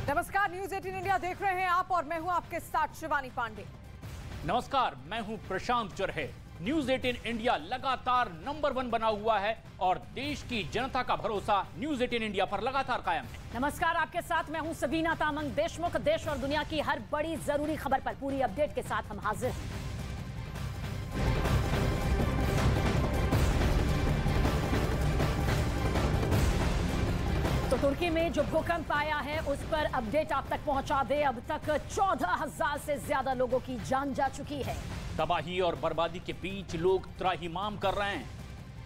नमस्कार, news 18 India देख रहे हैं आप और मैं हूं आपके साथ शिवानी पांडे। नमस्कार, मैं हूं प्रशांत चरहे। न्यूज 18 इंडिया लगातार नंबर 1 बना हुआ है और देश की जनता का भरोसा न्यूज 18 इंडिया पर लगातार कायम है। नमस्कार, आपके साथ मैं हूं सबीना तामंग देशमुख। देश और दुनिया की हर बड़ी जरूरी खबर पर पूरी अपडेट के साथ हम हाजिर हैं। तो तुर्की में जो भूकंप आया है उस पर अपडेट आप तक पहुंचा दे। अब तक 14,000 से ज्यादा लोगों की जान जा चुकी है। तबाही और बर्बादी के बीच लोग त्राहिमाम कर रहे हैं।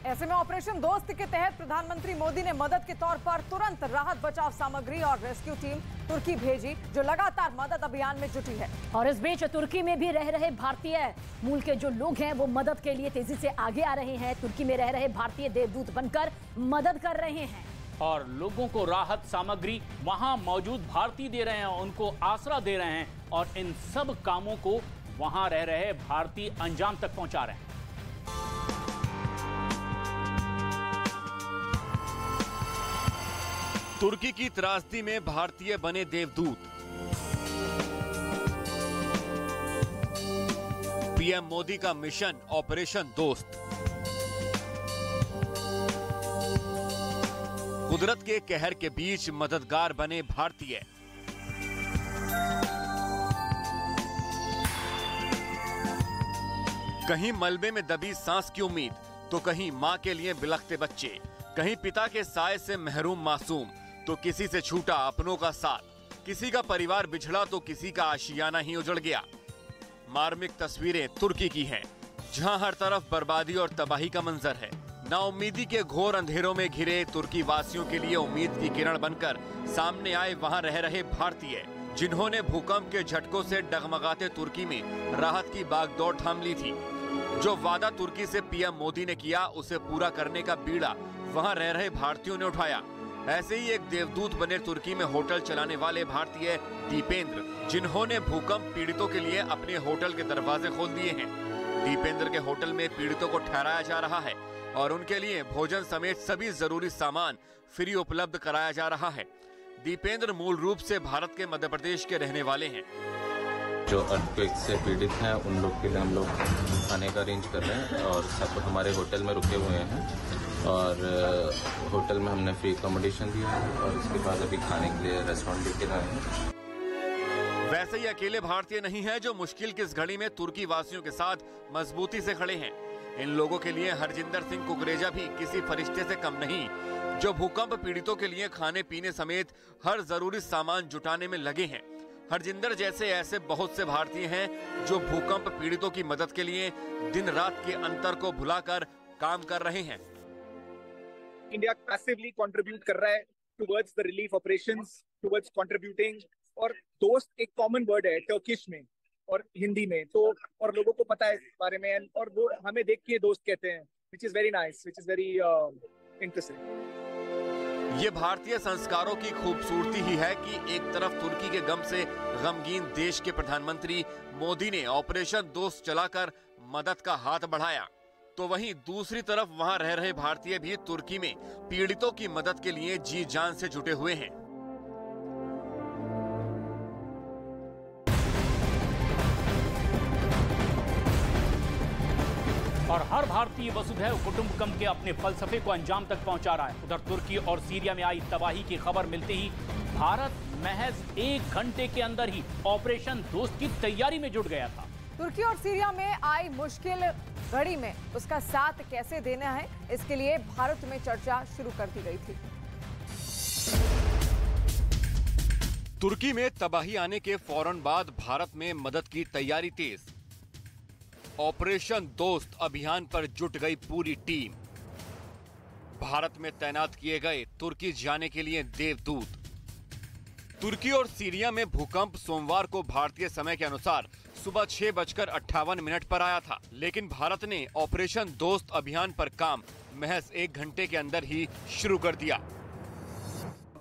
ऐसे में ऑपरेशन दोस्त के तहत प्रधानमंत्री मोदी ने मदद के तौर पर तुरंत राहत बचाव सामग्री और रेस्क्यू टीम तुर्की भेजी, जो लगातार मदद अभियान में जुटी है। और इस बीच तुर्की में भी रह रहे भारतीय मूल के जो लोग हैं वो मदद के लिए तेजी से आगे आ रहे हैं। तुर्की में रह रहे भारतीय देवदूत बनकर मदद कर रहे हैं और लोगों को राहत सामग्री वहां मौजूद भारतीय दे रहे हैं, उनको आसरा दे रहे हैं और इन सब कामों को वहां रह रहे भारतीय अंजाम तक पहुंचा रहे हैं। तुर्की की त्रासदी में भारतीय बने देवदूत। पीएम मोदी का मिशन ऑपरेशन दोस्त। कुदरत के कहर के बीच मददगार बने भारतीय। कहीं मलबे में दबी सांस की उम्मीद, तो कहीं मां के लिए बिलखते बच्चे, कहीं पिता के साए से महरूम मासूम, तो किसी से छूटा अपनों का साथ। किसी का परिवार बिछड़ा तो किसी का आशियाना ही उजड़ गया। मार्मिक तस्वीरें तुर्की की हैं, जहां हर तरफ बर्बादी और तबाही का मंजर है। नाउम्मीदी के घोर अंधेरों में घिरे तुर्की वासियों के लिए उम्मीद की किरण बनकर सामने आए वहां रह रहे भारतीय, जिन्होंने भूकंप के झटकों से डगमगाते तुर्की में राहत की बागडोर थाम ली थी। जो वादा तुर्की से पीएम मोदी ने किया, उसे पूरा करने का बीड़ा वहां रह रहे भारतीयों ने उठाया। ऐसे ही एक देवदूत बने तुर्की में होटल चलाने वाले भारतीय दीपेंद्र, जिन्होंने भूकंप पीड़ितों के लिए अपने होटल के दरवाजे खोल दिए हैं। दीपेंद्र के होटल में पीड़ितों को ठहराया जा रहा है और उनके लिए भोजन समेत सभी जरूरी सामान फ्री उपलब्ध कराया जा रहा है। दीपेंद्र मूल रूप से भारत के मध्य प्रदेश के रहने वाले हैं। जो अर्थक्वेक से पीड़ित हैं उन लोग के लिए हम लोग खाने का अरेंज कर रहे हैं और सब हमारे होटल में रुके हुए हैं और होटल में हमने फ्री अकोमोडेशन दिया है और इसके बाद अभी खाने के लिए रेस्टोरेंट भी खुला है। वैसे ही अकेले भारतीय नहीं है जो मुश्किल की इस घड़ी में तुर्की वासियों के साथ मजबूती से खड़े हैं। इन लोगों के लिए हरजिंदर सिंह कुकरेजा भी किसी फरिश्ते से कम नहीं, जो भूकंप पीड़ितों के लिए खाने पीने समेत हर जरूरी सामान जुटाने में लगे हैं। हरजिंदर जैसे ऐसे बहुत से भारतीय हैं जो भूकंप पीड़ितों की मदद के लिए दिन रात के अंतर को भुलाकर काम कर रहे हैं। इंडिया पैसिवली कंट्रीब्यूट कर रहा है towards the relief operations, towards contributing. और दोस्त एक कॉमन वर्ड है टर्किश में और हिंदी में, तो और लोगों को पता है इस बारे में और वो हमें देख के दोस्त कहते हैं, which is very nice, which is very interesting. ये भारतीय संस्कारों की खूबसूरती ही है कि एक तरफ तुर्की के गम से गमगीन देश के प्रधानमंत्री मोदी ने ऑपरेशन दोस्त चलाकर मदद का हाथ बढ़ाया, तो वहीं दूसरी तरफ वहां रह रहे भारतीय भी तुर्की में पीड़ितों की मदद के लिए जी जान से जुटे हुए हैं। और हर भारतीय वसुधैव कुटुंबकम के अपने फलसफे को अंजाम तक पहुंचा रहा है। उधर तुर्की और सीरिया में आई तबाही की खबर मिलते ही भारत महज 1 घंटे के अंदर ही ऑपरेशन दोस्त की तैयारी में जुट गया था। तुर्की और सीरिया में आई मुश्किल घड़ी में उसका साथ कैसे देना है, इसके लिए भारत में चर्चा शुरू कर दी गई थी। तुर्की में तबाही आने के फौरन बाद भारत में मदद की तैयारी तेज। ऑपरेशन दोस्त अभियान पर जुट गई पूरी टीम। भारत में तैनात किए गए तुर्की जाने के लिए देवदूत। तुर्की और सीरिया में भूकंप सोमवार को भारतीय समय के अनुसार सुबह 6:58 पर आया था, लेकिन भारत ने ऑपरेशन दोस्त अभियान पर काम महज 1 घंटे के अंदर ही शुरू कर दिया।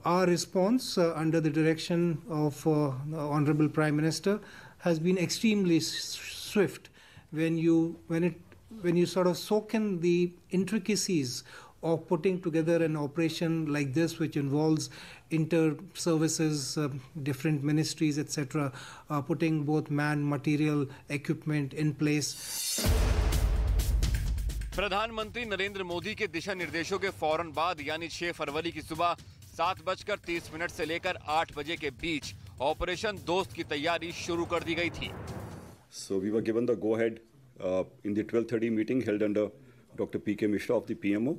Our response under the direction of Honorable Prime Minister has been extremely swift. When you sort of soak in the intricacies of putting together an operation like this, which involves inter-services, different ministries, etc., putting both man, material, equipment in place. प्रधानमंत्री नरेंद्र मोदी के दिशा निर्देशों के फौरन बाद यानी 6 फरवरी की सुबह 7:30 से लेकर 8 बजे के बीच ऑपरेशन दोस्त की तैयारी शुरू कर दी गई थी। So we were given the go-ahead in the 12:30 meeting held under Dr. P.K. Mishra of the PMO,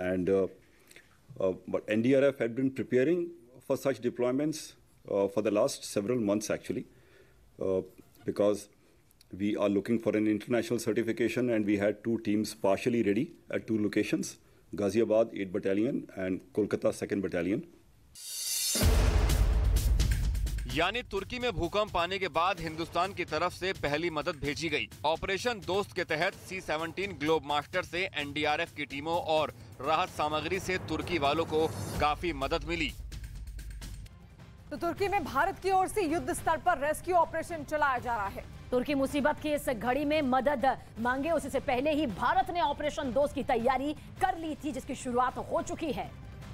and but NDRF had been preparing for such deployments for the last several months actually, because we are looking for an international certification, and we had 2 teams partially ready at 2 locations, Ghaziabad 8th Battalion and Kolkata 2nd Battalion. यानी तुर्की में भूकंप आने के बाद हिंदुस्तान की तरफ से पहली मदद भेजी गई। ऑपरेशन दोस्त के तहत C-17 ग्लोब मास्टर से एनडीआरएफ की टीमों और राहत सामग्री से तुर्की वालों को काफी मदद मिली। तो तुर्की में भारत की ओर से युद्ध स्तर पर रेस्क्यू ऑपरेशन चलाया जा रहा है। तुर्की मुसीबत की इस घड़ी में मदद मांगे उससे पहले ही भारत ने ऑपरेशन दोस्त की तैयारी कर ली थी, जिसकी शुरुआत हो चुकी है।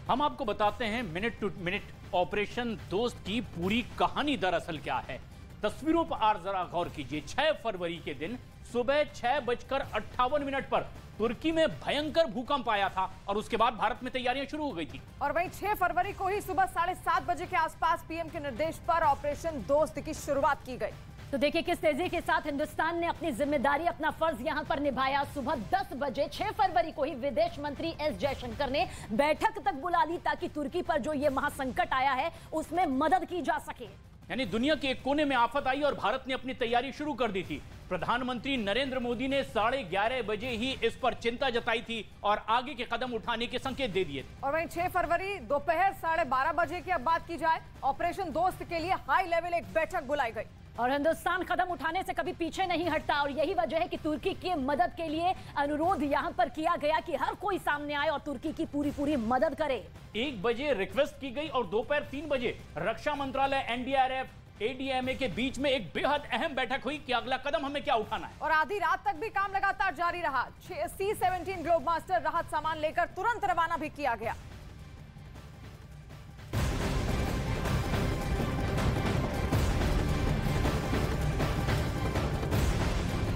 हम आपको बताते हैं मिनट टू मिनट ऑपरेशन दोस्त की पूरी कहानी दरअसल क्या है। तस्वीरों पर जरा गौर कीजिए। 6 फरवरी के दिन सुबह 6:58 पर तुर्की में भयंकर भूकंप आया था और उसके बाद भारत में तैयारियां शुरू हो गई थी। और वहीं 6 फरवरी को ही सुबह 7:30 बजे के आसपास पीएम के निर्देश पर ऑपरेशन दोस्त की शुरुआत की गई। तो देखिए किस तेजी के साथ हिंदुस्तान ने अपनी जिम्मेदारी, अपना फर्ज यहां पर निभाया। सुबह 10 बजे 6 फरवरी को ही विदेश मंत्री एस जयशंकर ने बैठक तक बुला ली ताकि तुर्की पर जो ये महासंकट आया है उसमें मदद की जा सके। यानी दुनिया के एक कोने में आफत आई और भारत ने अपनी तैयारी शुरू कर दी थी। प्रधानमंत्री नरेंद्र मोदी ने 11:30 बजे ही इस पर चिंता जताई थी और आगे के कदम उठाने के संकेत दे दिए थे। और वहीं 6 फरवरी दोपहर 12:30 बजे की अब बात की जाए, ऑपरेशन दोस्त के लिए हाई लेवल एक बैठक बुलाई गई। और हिंदुस्तान कदम उठाने से कभी पीछे नहीं हटता और यही वजह है कि तुर्की की मदद के लिए अनुरोध यहां पर किया गया कि हर कोई सामने आए और तुर्की की पूरी मदद करे। 1 बजे रिक्वेस्ट की गई और दोपहर 3 बजे रक्षा मंत्रालय, एनडीआरएफ, एडीएमए के बीच में एक बेहद अहम बैठक हुई कि अगला कदम हमें क्या उठाना है। और आधी रात तक भी काम लगातार जारी रहा। C-17 ग्लोब मास्टर राहत सामान लेकर तुरंत रवाना भी किया गया।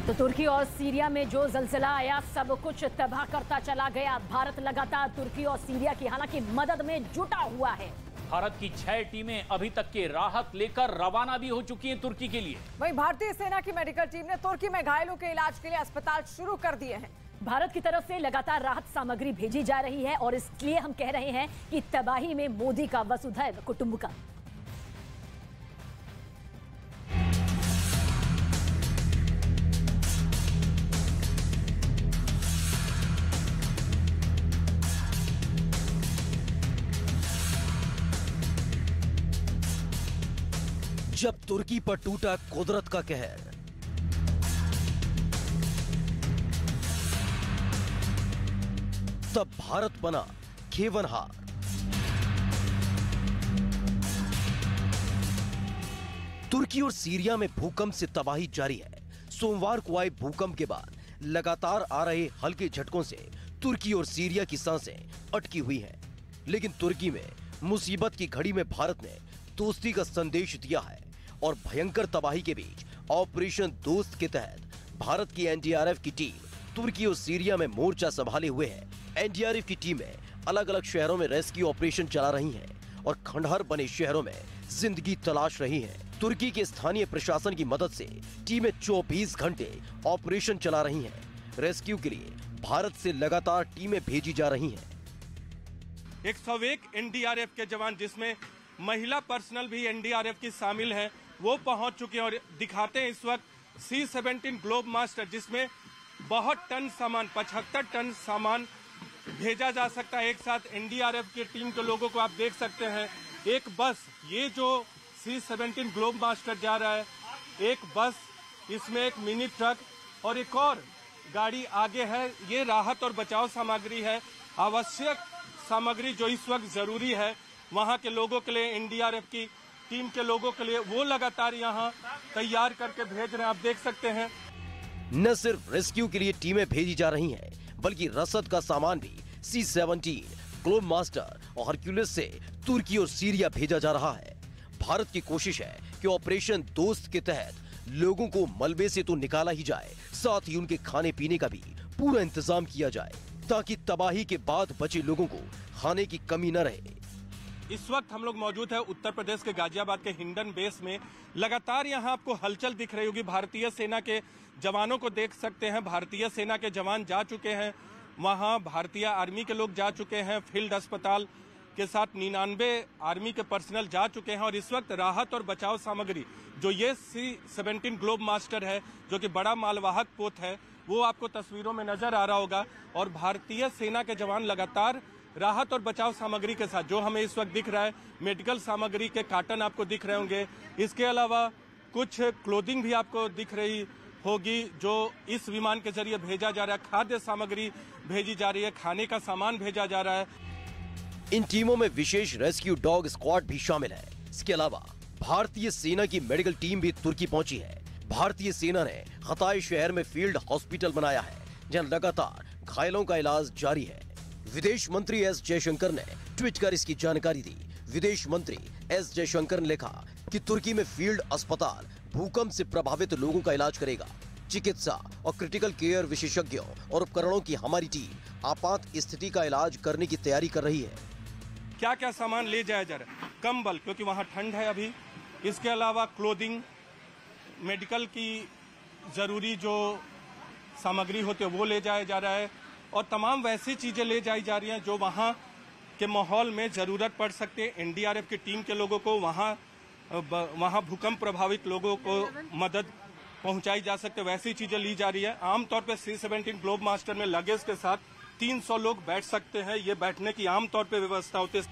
तो तुर्की और सीरिया में जो ज़लज़ला आया सब कुछ तबाह करता चला गया। भारत लगातार तुर्की और सीरिया की हालांकि मदद में जुटा हुआ है। भारत की 6 टीमें अभी तक के राहत लेकर रवाना भी हो चुकी हैं तुर्की के लिए। वहीं भारतीय सेना की मेडिकल टीम ने तुर्की में घायलों के इलाज के लिए अस्पताल शुरू कर दिए हैं। भारत की तरफ से लगातार राहत सामग्री भेजी जा रही है और इसलिए हम कह रहे हैं कि तबाही में मोदी का वसुधैव कुटुंबकम। जब तुर्की पर टूटा कुदरत का कहर, तब भारत बना खेवनहार। तुर्की और सीरिया में भूकंप से तबाही जारी है। सोमवार को आए भूकंप के बाद लगातार आ रहे हल्के झटकों से तुर्की और सीरिया की सांसें अटकी हुई हैं। लेकिन तुर्की में मुसीबत की घड़ी में भारत ने दोस्ती का संदेश दिया है और भयंकर तबाही के बीच ऑपरेशन दोस्त के तहत भारत की एनडीआरएफ की टीम तुर्की और सीरिया में मोर्चा संभाले हुए है। एनडीआरएफ की टीमें अलग अलग शहरों में रेस्क्यू ऑपरेशन चला रही हैं और खंडहर बने शहरों में जिंदगी तलाश रही हैं। तुर्की के स्थानीय प्रशासन की मदद से टीमें 24 घंटे ऑपरेशन चला रही हैं। रेस्क्यू के लिए भारत से लगातार टीमें भेजी जा रही हैं। 101 एनडीआरएफ के जवान, जिसमें महिला पर्सनल भी एनडीआरएफ की शामिल है, वो पहुंच चुके हैं और दिखाते हैं इस वक्त C-17 ग्लोब मास्टर, जिसमें बहुत टन सामान, 75 टन सामान भेजा जा सकता है एक साथ। एनडीआरएफ की टीम के लोगों को आप देख सकते हैं। एक बस, ये जो C-17 ग्लोब मास्टर जा रहा है, एक बस, इसमें एक मिनी ट्रक और एक और गाड़ी आगे है। ये राहत और बचाव सामग्री है, आवश्यक सामग्री जो इस वक्त जरूरी है वहां के लोगों के लिए, एनडीआरएफ की टीम के लोगों के लिए, वो लगातार यहां तैयार करके भेज रहे हैं। आप देख सकते हैं। न सिर्फ रेस्क्यू के लिए टीमें भेजी जा रही हैं, बल्कि रसद का सामान भी C-17 ग्लोब मास्टर और हरक्यूलिस से तुर्की और सीरिया भेजा जा रहा है। भारत की कोशिश है कि ऑपरेशन दोस्त के तहत लोगों को मलबे से तो निकाला ही जाए, साथ ही उनके खाने पीने का भी पूरा इंतजाम किया जाए ताकि तबाही के बाद बचे लोगों को खाने की कमी न रहे। इस वक्त हम लोग मौजूद है उत्तर प्रदेश के गाजियाबाद के हिंडन बेस में। लगातार यहाँ आपको हलचल दिख रही होगी। भारतीय सेना के जवानों को देख सकते हैं। भारतीय सेना के जवान जा चुके हैं वहाँ, भारतीय आर्मी के लोग जा चुके हैं, फील्ड अस्पताल के साथ 99 आर्मी के पर्सनल जा चुके हैं। और इस वक्त राहत और बचाव सामग्री जो ये C-17 ग्लोब मास्टर है, जो कि बड़ा मालवाहक पोत है, वो आपको तस्वीरों में नजर आ रहा होगा। और भारतीय सेना के जवान लगातार राहत और बचाव सामग्री के साथ, जो हमें इस वक्त दिख रहा है, मेडिकल सामग्री के कार्टन आपको दिख रहे होंगे। इसके अलावा कुछ क्लोथिंग भी आपको दिख रही होगी जो इस विमान के जरिए भेजा जा रहा है। खाद्य सामग्री भेजी जा रही है, खाने का सामान भेजा जा रहा है। इन टीमों में विशेष रेस्क्यू डॉग स्क्वाड भी शामिल है। इसके अलावा भारतीय सेना की मेडिकल टीम भी तुर्की पहुंची है। भारतीय सेना ने हताई शहर में फील्ड हॉस्पिटल बनाया है, जहां लगातार घायलों का इलाज जारी है। विदेश मंत्री एस जयशंकर ने ट्वीट कर इसकी जानकारी दी। विदेश मंत्री एस जयशंकर ने लिखा कि तुर्की में फील्ड अस्पताल भूकंप से प्रभावित लोगों का इलाज करेगा। चिकित्सा और क्रिटिकल केयर विशेषज्ञों और उपकरणों की हमारी टीम आपात स्थिति का इलाज करने की तैयारी कर रही है। क्या क्या सामान ले जाया जा रहा है? कंबल, क्योंकि वहाँ ठंड है अभी। इसके अलावा क्लोथिंग, मेडिकल की जरूरी जो सामग्री होती है वो ले जाया जा रहा है। और तमाम वैसी चीजें ले जाई जा रही हैं जो वहाँ के माहौल में जरूरत पड़ सकती है। NDRF की टीम के लोगों को वहाँ भूकंप प्रभावित लोगों को मदद पहुंचाई जा सकती है, वैसी चीजें ली जा रही है। आमतौर पे C-17 ग्लोब मास्टर में लगेज के साथ 300 लोग बैठ सकते हैं। ये बैठने की आमतौर पे व्यवस्था होती है।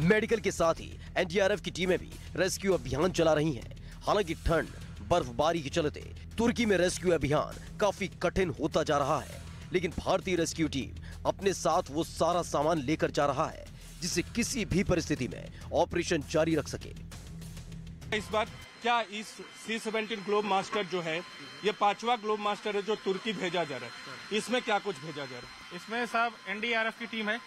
मेडिकल के साथ ही NDRF की टीमें भी रेस्क्यू अभियान चला रही हैं। हालांकि ठंड, बर्फबारी के चलते तुर्की में रेस्क्यू अभियान काफी कठिन होता जा रहा है, लेकिन भारतीय रेस्क्यू टीम अपने साथ वो सारा सामान लेकर जा रहा है जिससे किसी भी परिस्थिति में ऑपरेशन जारी रख सके। इस बार क्या इस C-17 ग्लोब मास्टर जो है, ये 5वां ग्लोब मास्टर है जो तुर्की भेजा जा रहा है, इसमें क्या कुछ भेजा जा रहा है? इसमें साहब NDRF की टीम है,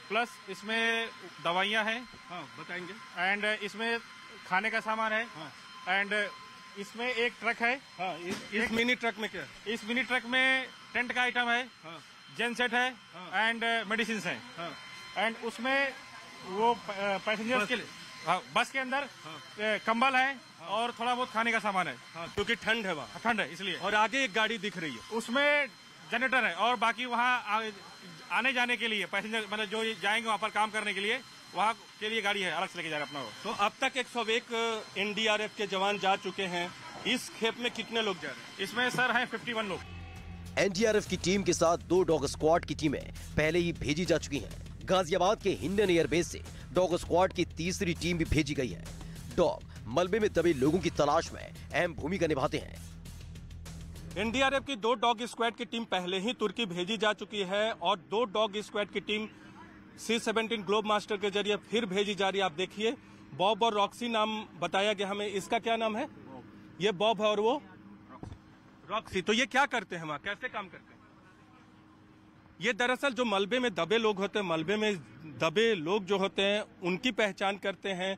प्लस इसमें दवाइयाँ हैं। हाँ, बताएंगे। एंड इसमें खाने का सामान है। हाँ। एंड इसमें एक ट्रक है। हाँ, इस मिनी ट्रक में क्या है? इस मिनी ट्रक में टेंट का आइटम है। हाँ। जेनसेट है। हाँ। एंड मेडिसिन है। हाँ। एंड उसमें वो पैसेंजर्स के लिए, हाँ, बस के अंदर कंबल है। हाँ। और थोड़ा बहुत खाने का सामान है। हाँ, क्योंकि ठंड है वहाँ। ठंड है इसलिए। और आगे एक गाड़ी दिख रही है, उसमें जनरेटर है। और बाकी वहाँ आने जाने के लिए पैसेंजर, मतलब जो जाएंगे वहाँ पर काम करने के लिए, वहाँ के लिए गाड़ी है, अलग से लेके जा रहा अपना। तो अब तक 101 NDRF के जवान जा चुके हैं। इस खेप में कितने लोग जा रहे हैं? इसमें सर हैं 51 लोग। NDRF की टीम के साथ 2 डॉग स्क्वाड की टीमें पहले ही भेजी जा चुकी हैं। गाजियाबाद के हिंडन एयरबेस से डॉग स्क्वाड की तीसरी टीम भी भेजी गई है। डॉग मलबे में दबे लोगों की तलाश में अहम भूमिका निभाते हैं। NDRF की 2 डॉग स्क्वाड की टीम पहले ही तुर्की भेजी जा चुकी है और 2 डॉग स्क्वाड की टीम C-17 ग्लोब मास्टर के जरिए फिर भेजी जा रही है। आप देखिए, बॉब और रॉक्सी नाम बताया गया हमें। इसका क्या नाम है? ये बॉब है और वो रॉक्सी। तो ये क्या करते हैं वहाँ, कैसे काम करते हैं? ये दरअसल जो मलबे में दबे लोग होते हैं, मलबे में दबे लोग जो होते हैं उनकी पहचान करते हैं,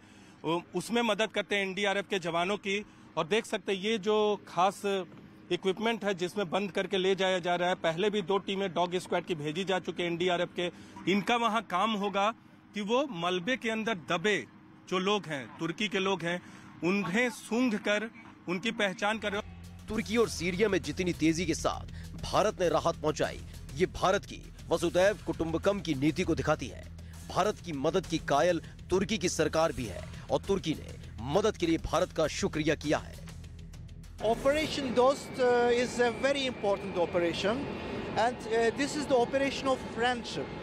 उसमें मदद करते हैं NDRF के जवानों की। और देख सकते हैं ये जो खास इक्विपमेंट है जिसमें बंद करके ले जाया जा रहा है। पहले भी 2 टीमें डॉग स्क्वाड की भेजी जा चुकी है NDRF के। इनका वहाँ काम होगा कि वो मलबे के अंदर दबे जो लोग हैं, तुर्की के लोग हैं, उन्हें सूंघ कर उनकी पहचान कर। तुर्की और सीरिया में जितनी तेजी के साथ भारत ने राहत पहुंचाई, ये भारत की वसुधैव कुटुंबकम की नीति को दिखाती है। भारत की मदद की कायल तुर्की की सरकार भी है और तुर्की ने मदद के लिए भारत का शुक्रिया किया है। Operation Dost is a very important operation, and this is the operation of friendship,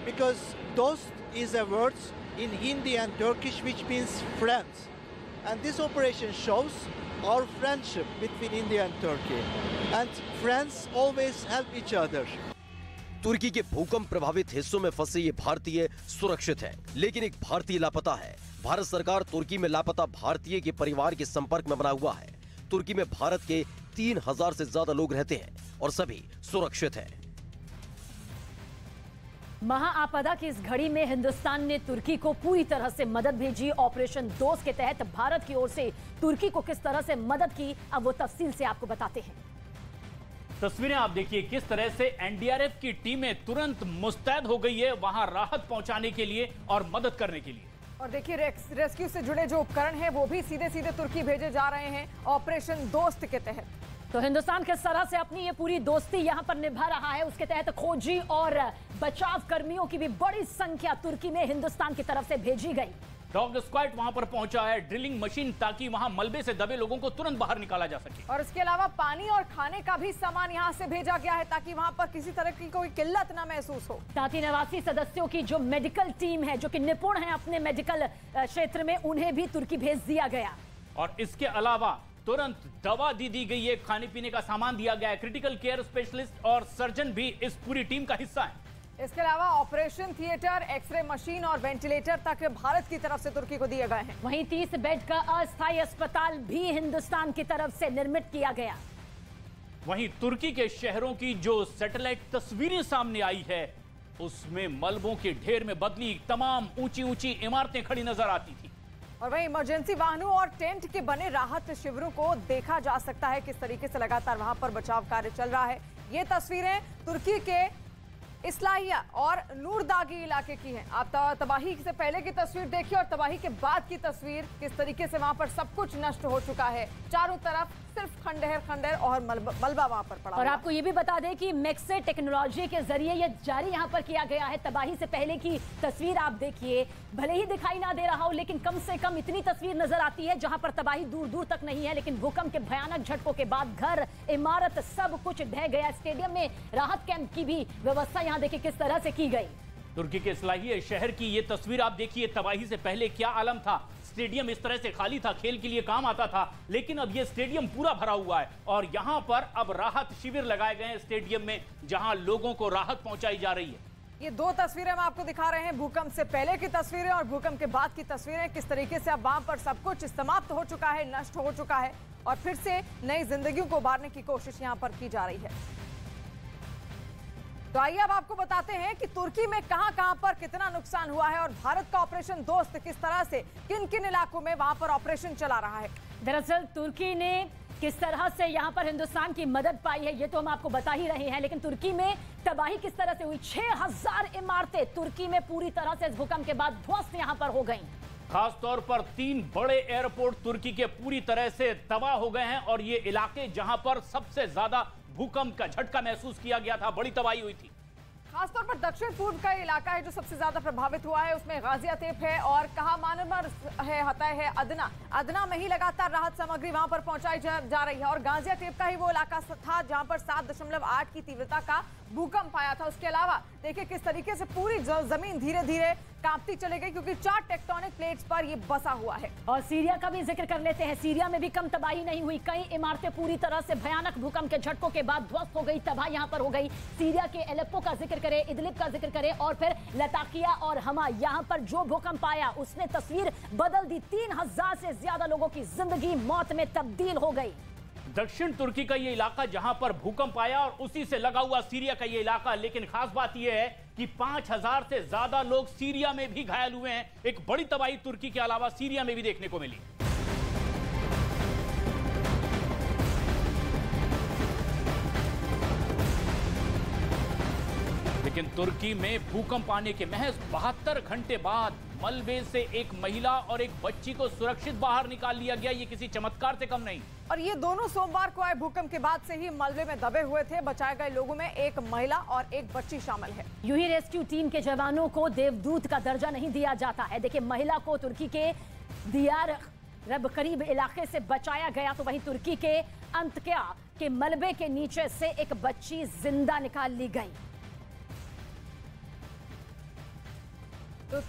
because Dost is a word in Hindi and Turkish which means friends, and this operation shows our friendship between India and Turkey, and friends always help each other. तुर्की के भूकंप प्रभावित हिस्सों में फंसे ये भारतीय सुरक्षित हैं, लेकिन एक भारतीय लापता है। भारत सरकार तुर्की में लापता भारतीय के परिवार के संपर्क में बना हुआ है। तुर्की में भारत के 3000 से ज्यादा लोग रहते हैं और सभी सुरक्षित हैं। महाआपदा की इस घड़ी में हिंदुस्तान ने तुर्की को पूरी तरह से मदद भेजी। ऑपरेशन दोस्त के तहत भारत की ओर से तुर्की को किस तरह से मदद की, अब वो तफसील से आपको बताते हैं। तस्वीरें आप देखिए किस तरह से एनडीआरएफ की टीमें तुरंत मुस्तैद हो गई है वहां राहत पहुंचाने के लिए और मदद करने के लिए। और देखिए रेस्क्यू से जुड़े जो उपकरण हैं वो भी सीधे सीधे तुर्की भेजे जा रहे हैं ऑपरेशन दोस्त के तहत। तो हिंदुस्तान किस तरह से अपनी ये पूरी दोस्ती यहां पर निभा रहा है, उसके तहत खोजी और बचाव कर्मियों की भी बड़ी संख्या तुर्की में हिंदुस्तान की तरफ से भेजी गई। डॉग स्क्वाड वहां पर पहुंचा है, ड्रिलिंग मशीन, ताकि वहां मलबे से दबे लोगों को तुरंत बाहर निकाला जा सके। और इसके अलावा पानी और खाने का भी सामान यहां से भेजा गया है ताकि वहां पर किसी तरह की कोई किल्लत ना महसूस हो। साथ ही 89 सदस्यों की जो मेडिकल टीम है, जो कि निपुण है अपने मेडिकल क्षेत्र में, उन्हें भी तुर्की भेज दिया गया। और इसके अलावा तुरंत दवा दी गई है, खाने पीने का सामान दिया गया है। क्रिटिकल केयर स्पेशलिस्ट और सर्जन भी इस पूरी टीम का हिस्सा है। इसके अलावा ऑपरेशन थिएटर, एक्सरे मशीन और वेंटिलेटर तक भारत की तरफ से तुर्की को दिए गए हैं। वहीं 30 बेड का अस्थायी अस्पताल भी हिंदुस्तान की तरफ से निर्मित किया गया। वहीं तुर्की के शहरों की जो सैटेलाइट तस्वीरें सामने आई है उसमें मलबों के ढेर में बदली तमाम ऊंची ऊंची इमारतें खड़ी नजर आती थी। और वहीं इमरजेंसी वाहनों और टेंट के बने राहत शिविरों को देखा जा सकता है किस तरीके से लगातार वहां पर बचाव कार्य चल रहा है। ये तस्वीरें तुर्की के इस्लाहिया और नूरदागी इलाके की हैं। आप तबाही से पहले की तस्वीर देखिए और तबाही के बाद की तस्वीर, किस तरीके से वहां पर सब कुछ नष्ट हो चुका है। चारों तरफ सिर्फ खंडहर और मलबा वहां पर पड़ा। और आपको ये भी बता दें कि मैक्से टेक्नोलॉजी के जरिए ये जारी यहाँ पर किया गया है। तबाही से पहले की तस्वीर आप देखिए, भले ही दिखाई ना दे रहा हो लेकिन कम से कम इतनी तस्वीर नजर आती है जहां पर तबाही दूर दूर तक नहीं है, लेकिन भूकंप के भयानक झटकों के बाद घर, इमारत सब कुछ ढह गया। स्टेडियम में राहत कैंप की भी व्यवस्था यहाँ देखिए किस तरह से की गई। तुर्की के इस्लाहिया शहर की ये तस्वीर आप देखिए, तबाही से पहले क्या आलम था। स्टेडियम इस तरह से खाली था, खेल के लिए काम आता था, लेकिन अब ये स्टेडियम पूरा भरा हुआ है और यहाँ पर अब राहत शिविर लगाए गए हैं स्टेडियम में, जहां लोगों को राहत पहुंचाई जा रही है। ये दो तस्वीरें हम आपको दिखा रहे हैं, भूकंप से पहले की तस्वीरें और भूकंप के बाद की तस्वीरें। किस तरीके से अब वहां पर सब कुछ समाप्त हो चुका है, नष्ट हो चुका है और फिर से नई जिंदगियों को उभारने की कोशिश यहाँ पर की जा रही है। तो आइए अब आपको बताते हैं कि तुर्की में कहां पर कितना नुकसान हुआ है और भारत का ऑपरेशन दोस्त किस तरह से किन किन इलाकों में वहां पर ऑपरेशन चला रहा है। दरअसल तुर्की ने किस तरह से यहां पर हिंदुस्तान की मदद पाई है ये तो हम आपको बता ही रहे हैं, लेकिन तुर्की में तबाही किस तरह से हुई। 6000 इमारतें तुर्की में पूरी तरह से इस भूकंप के बाद ध्वस्त यहां पर हो गई। खास तौर पर 3 बड़े एयरपोर्ट तुर्की के पूरी तरह से तबाह हो गए हैं और ये इलाके जहां पर सबसे ज्यादा भूकंप का झटका महसूस किया गया था, बड़ी तबाही हुई थी। खासतौर पर दक्षिण पूर्व का इलाका है जो सबसे ज्यादा प्रभावित हुआ है। उसमें गाजियातेप है और कहा मानमर है, हतय है, अदना में ही लगातार राहत सामग्री वहां पर पहुंचाई जा रही है। और गाजियातेप का ही वो इलाका था जहां पर 7.8 की तीव्रता का भूकंप आया था। उसके अलावा देखिए किस तरीके से पूरी जमीन धीरे धीरे कांपती चली गई क्योंकि 4 टेक्टोनिक प्लेट्स पर ये बसा हुआ है। और सीरिया का भी जिक्र कर लेते हैं। सीरिया में भी कम तबाही नहीं हुई, कई इमारतें पूरी तरह से भयानक भूकंप के झटकों के बाद ध्वस्त हो गई, तबाह यहां पर हो गई। सीरिया के एलेप्पो का जिक्र करें, इदलिब का जिक्र करें और फिर लताकिया और हमा, यहां पर जो भूकंप आया उसने तस्वीर बदल दी। 3000 से ज्यादा लोगों की जिंदगी मौत में तब्दील हो गई। दक्षिण तुर्की का ये इलाका जहां पर भूकंप आया और उसी से लगा हुआ सीरिया का ये इलाका, लेकिन खास बात यह है कि 5000 से ज्यादा लोग सीरिया में भी घायल हुए हैं। एक बड़ी तबाही तुर्की के अलावा सीरिया में भी देखने को मिली। लेकिन तुर्की में भूकंप आने के महज 72 घंटे बाद मलबे से एक महिला और एक बच्ची को सुरक्षित बाहर निकाल लिया गया। ये किसी चमत्कार से कम नहीं। और ये दोनों सोमवार को आए भूकंप के बाद से ही मलबे में दबे हुए थे। बचाए गए लोगों में एक महिला और एक बच्ची शामिल है। यूं ही रेस्क्यू टीम के जवानों को देवदूत का दर्जा नहीं दिया जाता है। देखिए, महिला को तुर्की के दियार रब करीब इलाके से बचाया गया, तो वहीं तुर्की के अंतक्या के मलबे के नीचे से एक बच्ची जिंदा निकाल ली गई। तो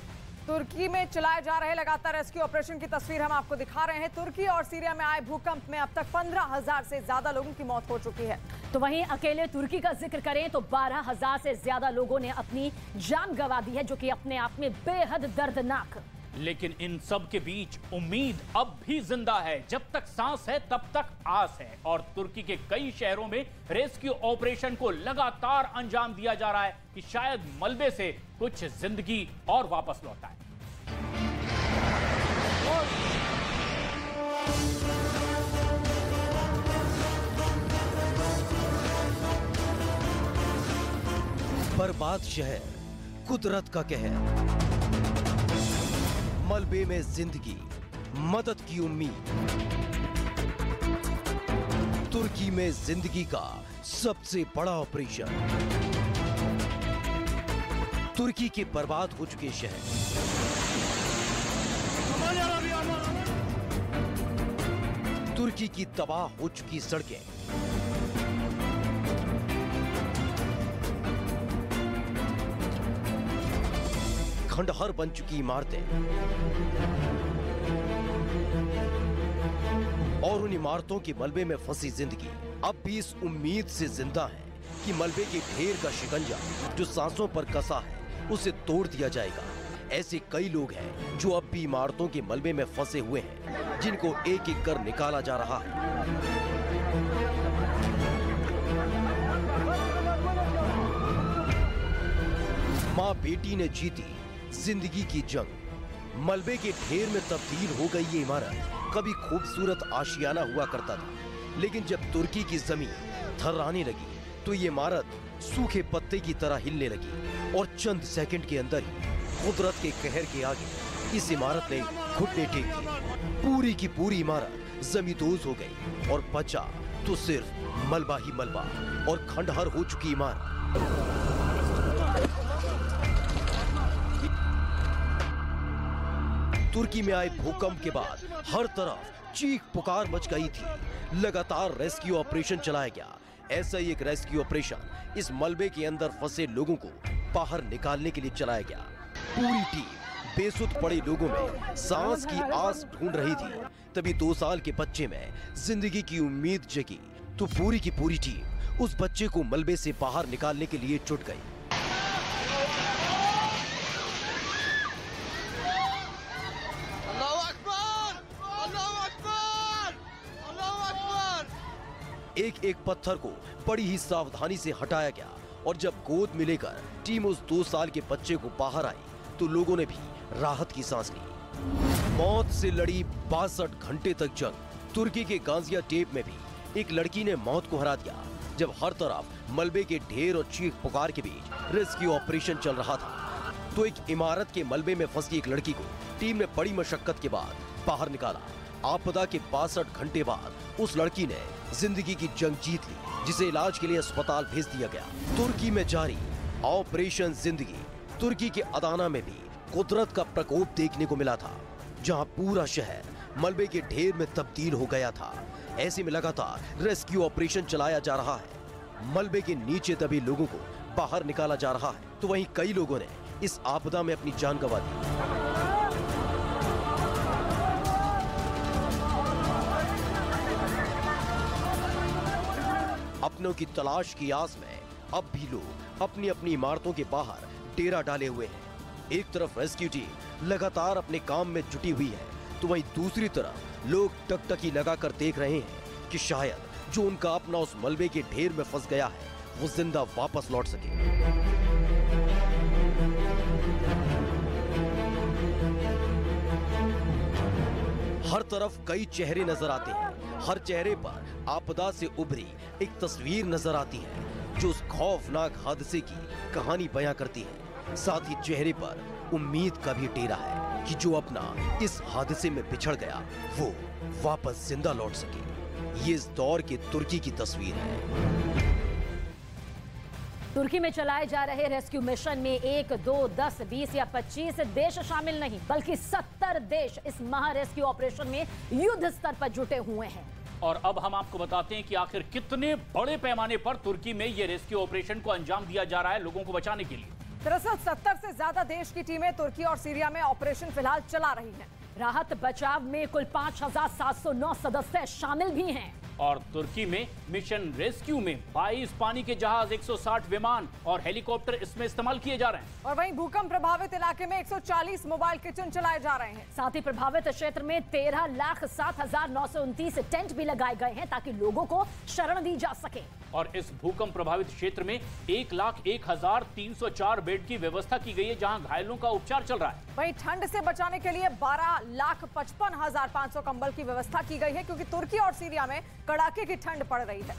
तुर्की में चलाए जा रहे लगातार रेस्क्यू ऑपरेशन की तस्वीर हम आपको दिखा रहे हैं। तुर्की और सीरिया में आए भूकंप में अब तक 15000 से ज्यादा लोगों की मौत हो चुकी है। तो वहीं अकेले तुर्की का जिक्र करें तो 12000 से ज्यादा लोगों ने अपनी जान गंवा दी है, जो कि अपने आप में बेहद दर्दनाक लेकिन इन सब के बीच उम्मीद अब भी जिंदा है। जब तक सांस है तब तक आस है और तुर्की के कई शहरों में रेस्क्यू ऑपरेशन को लगातार अंजाम दिया जा रहा है कि शायद मलबे से कुछ जिंदगी और वापस लौट आए। बर्बाद शहर, कुदरत का कहर, मलबे में जिंदगी, मदद की उम्मीद। तुर्की में जिंदगी का सबसे बड़ा ऑपरेशन। तुर्की के बर्बाद हो चुके शहर, तुर्की की तबाह हो चुकी सड़कें, खंडहर बन चुकी इमारतें और उन इमारतों के मलबे में फंसी जिंदगी अब भी इस उम्मीद से जिंदा है कि मलबे के ढेर का शिकंजा जो सांसों पर कसा है उसे तोड़ दिया जाएगा। ऐसे कई लोग हैं जो अब भी इमारतों के मलबे में फंसे हुए हैं, जिनको एक एक कर निकाला जा रहा है। माँ बेटी ने जीती जिंदगी की जंग। मलबे के ढेर में तब्दील हो गई ये इमारत कभी खूबसूरत आशियाना हुआ करता था, लेकिन जब तुर्की की जमीन थर्राने लगी तो ये इमारत सूखे पत्ते की तरह हिलने लगी और चंद सेकंड के अंदर ही कुदरत के कहर के आगे इस इमारत ने घुटने टेक दिए। पूरी की पूरी इमारत जमींदोज हो गई और बचा तो सिर्फ मलबा ही मलबा और खंडहर हो चुकी इमारत। तुर्की में आए भूकंप के बाद हर तरफ चीख पुकार मच गई थी। लगातार रेस्क्यू ऑपरेशन चलाया गया। ऐसा ही एक रेस्क्यू ऑपरेशन इस मलबे के अंदर फंसे लोगों को बाहर निकालने के लिए चलाया गया। पूरी टीम बेसुध पड़े लोगों में सांस की आस ढूंढ रही थी। तभी 2 साल के बच्चे में जिंदगी की उम्मीद जगी तो पूरी की पूरी टीम उस बच्चे को मलबे से बाहर निकालने के लिए जुट गई। एक एक पत्थर को बड़ी ही सावधानी से हटाया गया और जब गोद में लेकर टीम उस 2 साल के बच्चे को बाहर आई तो लोगों ने भी राहत की सांस ली। मौत से लड़ी 62 घंटे तक जंग। तुर्की के गाजियांटेप में भी एक लड़की ने मौत को हरा दिया जब हर तरफ मलबे के ढेर और चीख पुकार के बीच रेस्क्यू ऑपरेशन चल रहा था तो एक इमारत के मलबे में फंसी एक लड़की को टीम ने बड़ी मशक्कत के बाद बाहर निकाला। आपदा के 62 घंटे बाद उस लड़की ने जिंदगी की जंग जीत ली, जिसे इलाज के लिए अस्पताल भेज दिया गया। तुर्की में जारी ऑपरेशन जिंदगी। तुर्की के अदाना में भी कुदरत का प्रकोप देखने को मिला था, जहां पूरा शहर मलबे के ढेर में तब्दील हो गया था। ऐसे में लगातार रेस्क्यू ऑपरेशन चलाया जा रहा है। मलबे के नीचे दबे लोगों को बाहर निकाला जा रहा है तो वहीं कई लोगों ने इस आपदा में अपनी जान गंवा दी। अपनों की तलाश की आस में अब भी लोग अपनी अपनी इमारतों के बाहर डेरा डाले हुए हैं। एक तरफ रेस्क्यू टीम लगातार अपने काम में जुटी हुई है तो वहीं दूसरी तरफ लोग टकटकी लगाकर देख रहे हैं कि शायद जो उनका अपना उस मलबे के ढेर में फंस गया है वो जिंदा वापस लौट सके। हर तरफ कई चेहरे नजर आते हैं। हर चेहरे पर आपदा से उभरी एक तस्वीर नजर आती है जो उस खौफनाक हादसे की कहानी बयां करती है। साथ ही चेहरे पर उम्मीद का भी डेरा है कि जो अपना इस हादसे में बिछड़ गया वो वापस जिंदा लौट सके। ये इस दौर के तुर्की की तस्वीर है। तुर्की में चलाए जा रहे रेस्क्यू मिशन में 1, 2, 10, 20 या 25 देश शामिल नहीं बल्कि 70 देश इस महा रेस्क्यू ऑपरेशन में युद्ध स्तर पर जुटे हुए हैं। और अब हम आपको बताते हैं कि आखिर कितने बड़े पैमाने पर तुर्की में ये रेस्क्यू ऑपरेशन को अंजाम दिया जा रहा है लोगों को बचाने के लिए। दरअसल 70 से ज्यादा देश की टीमें तुर्की और सीरिया में ऑपरेशन फिलहाल चला रही हैं। राहत बचाव में कुल 5,709 सदस्य शामिल भी हैं। और तुर्की में मिशन रेस्क्यू में 22 पानी के जहाज, 160 विमान और हेलीकॉप्टर इसमें इस्तेमाल किए जा रहे हैं। और वहीं भूकंप प्रभावित इलाके में 140 मोबाइल किचन चलाए जा रहे हैं। साथ ही प्रभावित क्षेत्र में 13,07,929 टेंट भी लगाए गए हैं ताकि लोगों को शरण दी जा सके। और इस भूकंप प्रभावित क्षेत्र में 1,01,304 बेड की व्यवस्था की गई है, जहां घायलों का उपचार चल रहा है। वहीं ठंड से बचाने के लिए 12,55,500 कंबल की व्यवस्था की गई है, क्योंकि तुर्की और सीरिया में कड़ाके की ठंड पड़ रही है।